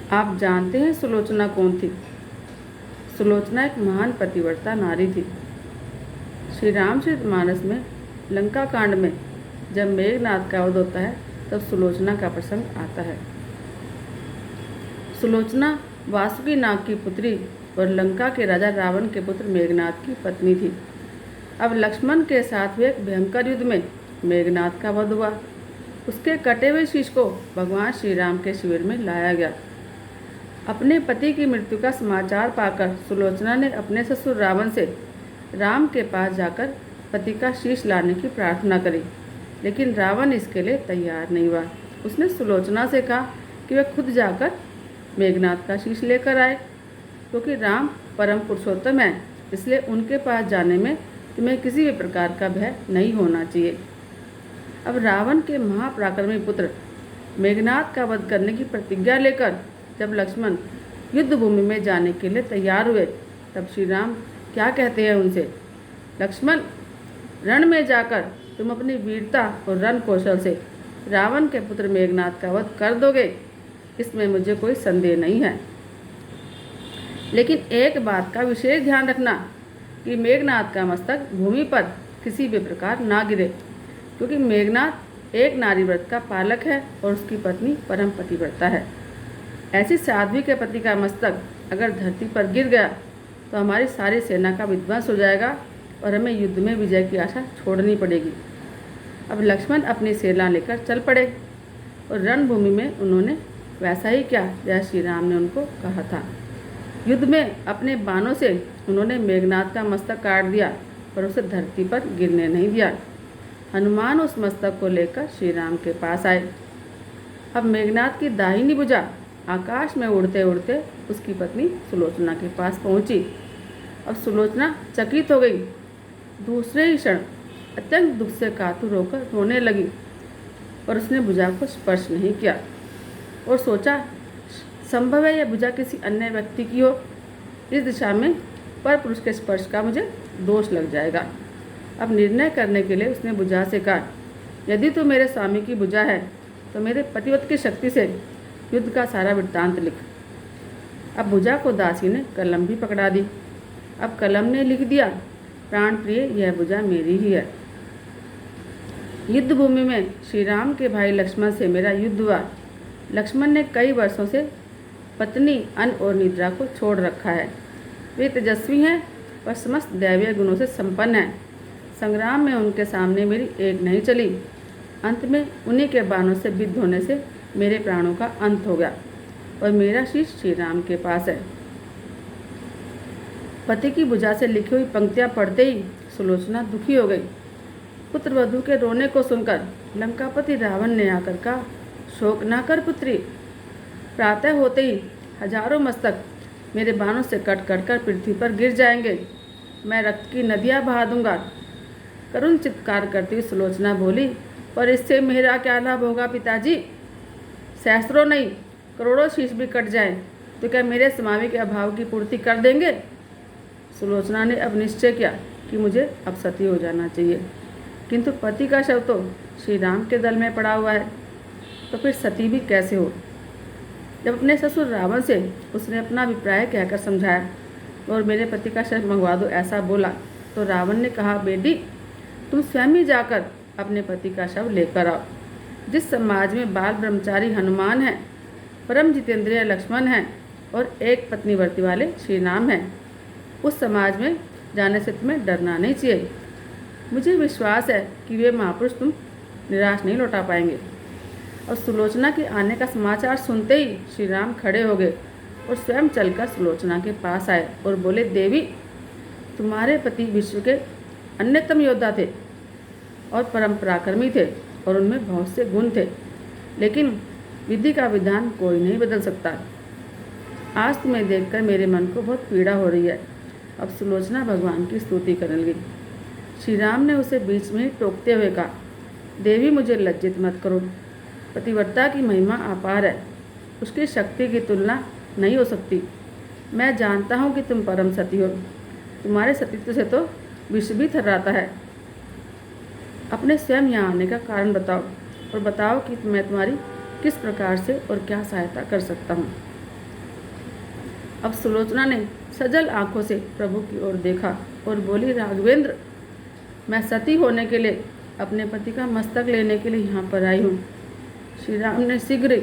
आप जानते हैं सुलोचना कौन थी? सुलोचना एक महान पतिव्रता नारी थी। श्री रामचरितमानस में लंका कांड में जब मेघनाद का वध होता है तब सुलोचना का प्रसंग आता है। सुलोचना वासुकी नाग की पुत्री और लंका के राजा रावण के पुत्र मेघनाद की पत्नी थी। अब लक्ष्मण के साथ हुए एक भयंकर युद्ध में मेघनाद का वध हुआ। उसके कटे हुए शीश को भगवान श्री राम के शिविर में लाया गया। अपने पति की मृत्यु का समाचार पाकर सुलोचना ने अपने ससुर रावण से राम के पास जाकर पति का शीश लाने की प्रार्थना करी, लेकिन रावण इसके लिए तैयार नहीं हुआ। उसने सुलोचना से कहा कि वह खुद जाकर मेघनाद का शीश लेकर आए, क्योंकि राम परम पुरुषोत्तम है, इसलिए उनके पास जाने में तुम्हें किसी भी प्रकार का भय नहीं होना चाहिए। अब रावण के महापराक्रमी पुत्र मेघनाद का वध करने की प्रतिज्ञा लेकर जब लक्ष्मण युद्ध भूमि में जाने के लिए तैयार हुए, तब श्री राम क्या कहते हैं उनसे? लक्ष्मण, रण में जाकर तुम अपनी वीरता और रण कौशल से रावण के पुत्र मेघनाद का वध कर दोगे, इसमें मुझे कोई संदेह नहीं है। लेकिन एक बात का विशेष ध्यान रखना कि मेघनाद का मस्तक भूमि पर किसी भी प्रकार ना गिरे, क्योंकि मेघनाद एक नारी व्रत का पालक है और उसकी पत्नी परम पतिव्रता है। ऐसी साध्वी के पति का मस्तक अगर धरती पर गिर गया तो हमारी सारी सेना का विध्वंस हो जाएगा और हमें युद्ध में विजय की आशा छोड़नी पड़ेगी। अब लक्ष्मण अपनी सेना लेकर चल पड़े और रणभूमि में उन्होंने वैसा ही किया जैसा श्री राम ने उनको कहा था। युद्ध में अपने बाणों से उन्होंने मेघनाद का मस्तक काट दिया, पर उसे धरती पर गिरने नहीं दिया। हनुमान उस मस्तक को लेकर श्री राम के पास आए। अब मेघनाद की दाहिनी भुजा आकाश में उड़ते उड़ते उसकी पत्नी सुलोचना के पास पहुंची। अब सुलोचना चकित हो गई। दूसरे ही क्षण अत्यंत दुख से कातुर होकर रोने लगी, और उसने भुजा को स्पर्श नहीं किया और सोचा संभव है यह भुजा किसी अन्य व्यक्ति की हो। इस दिशा में पर पुरुष के स्पर्श का मुझे दोष लग जाएगा। अब निर्णय करने के लिए उसने भुजा से कहा, यदि तू मेरे स्वामी की भुजा है तो मेरे पतिव्रत की शक्ति से युद्ध का सारा वृत्तांत लिख। अब भुजा को दासी ने कलम भी पकड़ा दी। अब कलम ने लिख दिया, प्राण प्रिय, यह भुजा मेरी ही है। युद्ध भूमि में श्री राम के भाई लक्ष्मण से मेरा युद्ध हुआ। लक्ष्मण ने कई वर्षों से पत्नी, अन्न और निद्रा को छोड़ रखा है। वे तेजस्वी हैं और समस्त दैवीय गुणों से संपन्न हैं। संग्राम में उनके सामने मेरी एक नहीं चली। अंत में उन्हीं के बाणों से विद्ध होने से मेरे प्राणों का अंत हो गया और मेरा शीश श्री राम के पास है। पति की भुजा से लिखी हुई पंक्तियां पढ़ते ही सुलोचना दुखी हो गई। पुत्र वधू के रोने को सुनकर लंकापति रावण ने आकर कहा, शोक ना कर पुत्री, प्रातः होते ही हजारों मस्तक मेरे बाणों से कट कट कर पृथ्वी पर गिर जाएंगे। मैं रक्त की नदियाँ बहा दूंगा। करुण चित्कार करती हुई सुलोचना बोली, पर इससे मेरा क्या लाभ होगा पिताजी? सहस्त्रों नहीं करोड़ों शीश भी कट जाएं तो क्या मेरे स्वामी के अभाव की पूर्ति कर देंगे? सुलोचना ने अब निश्चय किया कि मुझे अब सती हो जाना चाहिए, किंतु पति का शव तो श्री राम के दल में पड़ा हुआ है, तो फिर सती भी कैसे हो? जब अपने ससुर रावण से उसने अपना अभिप्राय कहकर समझाया और मेरे पति का शव मंगवा दो ऐसा बोला, तो रावण ने कहा, बेटी तुम स्वयं ही जाकर अपने पति का शव लेकर आओ। जिस समाज में बाल ब्रह्मचारी हनुमान हैं, परम जितेंद्रिय लक्ष्मण हैं और एक पत्नी व्रती वाले श्री राम हैं, उस समाज में जाने से तुम्हें डरना नहीं चाहिए। मुझे विश्वास है कि वे महापुरुष तुम निराश नहीं लौटा पाएंगे। और सुलोचना के आने का समाचार सुनते ही श्री राम खड़े हो गए और स्वयं चलकर सुलोचना के पास आए और बोले, देवी तुम्हारे पति विश्व के अन्यतम योद्धा थे और परम पराक्रमी थे और उनमें बहुत से गुण थे, लेकिन विधि का विधान कोई नहीं बदल सकता। आज तुम्हें देखकर मेरे मन को बहुत पीड़ा हो रही है। अब सुलोचना भगवान की स्तुति करने लगी। श्री राम ने उसे बीच में ही टोकते हुए कहा, देवी मुझे लज्जित मत करो। पतिव्रता की महिमा अपार है, उसकी शक्ति की तुलना नहीं हो सकती। मैं जानता हूँ कि तुम परम सती हो, तुम्हारे सतीत्व से तो विश्व भी थर्राता है। अपने स्वयं यहाँ आने का कारण बताओ और बताओ कि मैं तुम्हारी किस प्रकार से और क्या सहायता कर सकता हूँ। अब सुलोचना ने सजल आंखों से प्रभु की ओर देखा और बोली, राघवेंद्र, मैं सती होने के लिए अपने पति का मस्तक लेने के लिए यहाँ पर आई हूँ। श्री राम ने शीघ्र ही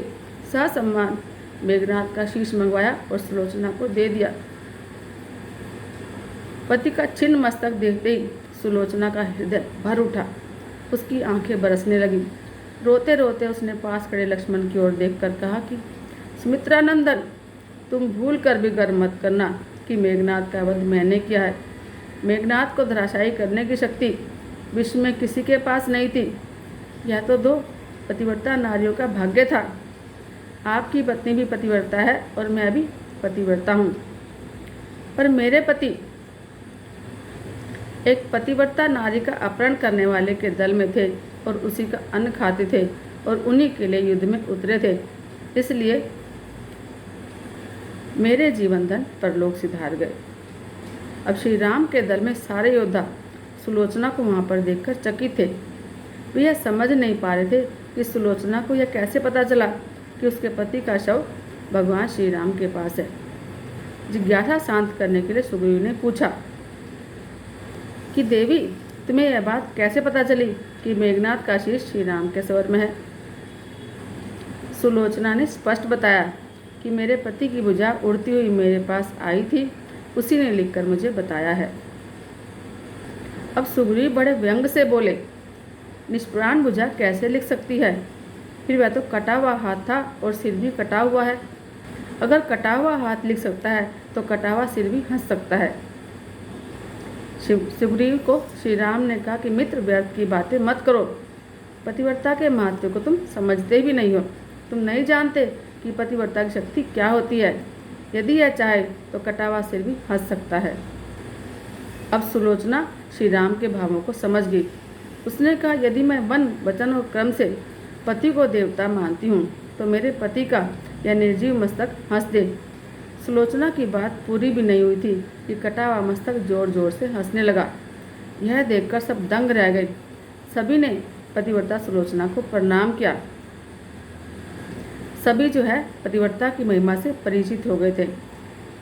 ससम्मान मेघनाथ का शीश मंगवाया और सुलोचना को दे दिया। पति का छिन्न मस्तक देखते ही सुलोचना का हृदय भर उठा, उसकी आंखें बरसने लगी। रोते रोते उसने पास खड़े लक्ष्मण की ओर देखकर कहा कि सुमित्रानंदन, तुम भूल कर भी गर्व मत करना कि मेघनाथ का वध मैंने किया है। मेघनाथ को धराशायी करने की शक्ति विश्व में किसी के पास नहीं थी। यह तो 2 पतिव्रता नारियों का भाग्य था। आपकी पत्नी भी पतिव्रता है और मैं भी पतिव्रता हूँ, पर मेरे पति एक पतिव्रता नारी का अपहरण करने वाले के दल में थे और उसी का अन्न खाते थे और उन्हीं के लिए युद्ध में उतरे थे। इसलिए मेरे जीवन धन परलोक सिधार गए। अब श्री राम के दल में सारे योद्धा सुलोचना को वहाँ पर देखकर चकित थे। वे यह समझ नहीं पा रहे थे कि सुलोचना को यह कैसे पता चला कि उसके पति का शव भगवान श्री राम के पास है। जिज्ञासा शांत करने के लिए सुग्रीव ने पूछा कि देवी, तुम्हें यह बात कैसे पता चली कि मेघनाथ का शीश श्री राम के सवर में है? सुलोचना ने स्पष्ट बताया कि मेरे पति की भुजा उड़ती हुई मेरे पास आई थी, उसी ने लिखकर मुझे बताया है। अब सुग्रीव बड़े व्यंग से बोले, निष्प्राण भुजा कैसे लिख सकती है? फिर वह तो कटा हुआ हाथ था और सिर भी कटा हुआ है। अगर कटा हुआ हाथ लिख सकता है तो कटा हुआ सिर भी हंस सकता है। सुग्रीव को श्री राम ने कहा कि मित्र, व्यर्थ की बातें मत करो। पतिव्रता के महत्व को तुम समझते भी नहीं हो। तुम नहीं जानते कि पतिव्रता की शक्ति क्या होती है। यदि यह चाहे तो कटा हुआ सिर भी हंस सकता है। अब सुलोचना श्री राम के भावों को समझ गई। उसने कहा, यदि मैं वन वचन और क्रम से पति को देवता मानती हूँ तो मेरे पति का यह निर्जीव मस्तक हंस दे। सुलोचना की बात पूरी भी नहीं हुई थी कि कटा हुआ मस्तक जोर जोर से हंसने लगा। यह देखकर सब दंग रह गए। सभी ने पतिव्रता सुलोचना को प्रणाम किया। सभी पतिव्रता की महिमा से परिचित हो गए थे।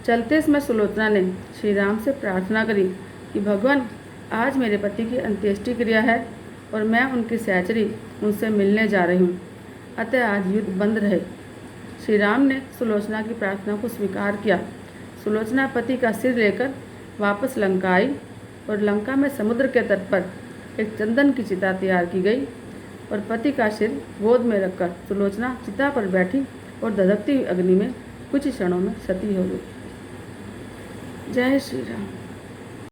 चलते समय सुलोचना ने श्री राम से प्रार्थना करी कि भगवान, आज मेरे पति की अंत्येष्टि क्रिया है और मैं उनकी सहचरी उनसे मिलने जा रही हूँ, अतः आज युद्ध बंद रहे। श्री राम ने सुलोचना की प्रार्थना को स्वीकार किया। सुलोचना पति का सिर लेकर वापस लंका आई और लंका में समुद्र के तट पर एक चंदन की चिता तैयार की गई और पति का सिर गोद में रखकर सुलोचना चिता पर बैठी और धधकती हुई अग्नि में कुछ क्षणों में सती हो गई। जय श्री राम।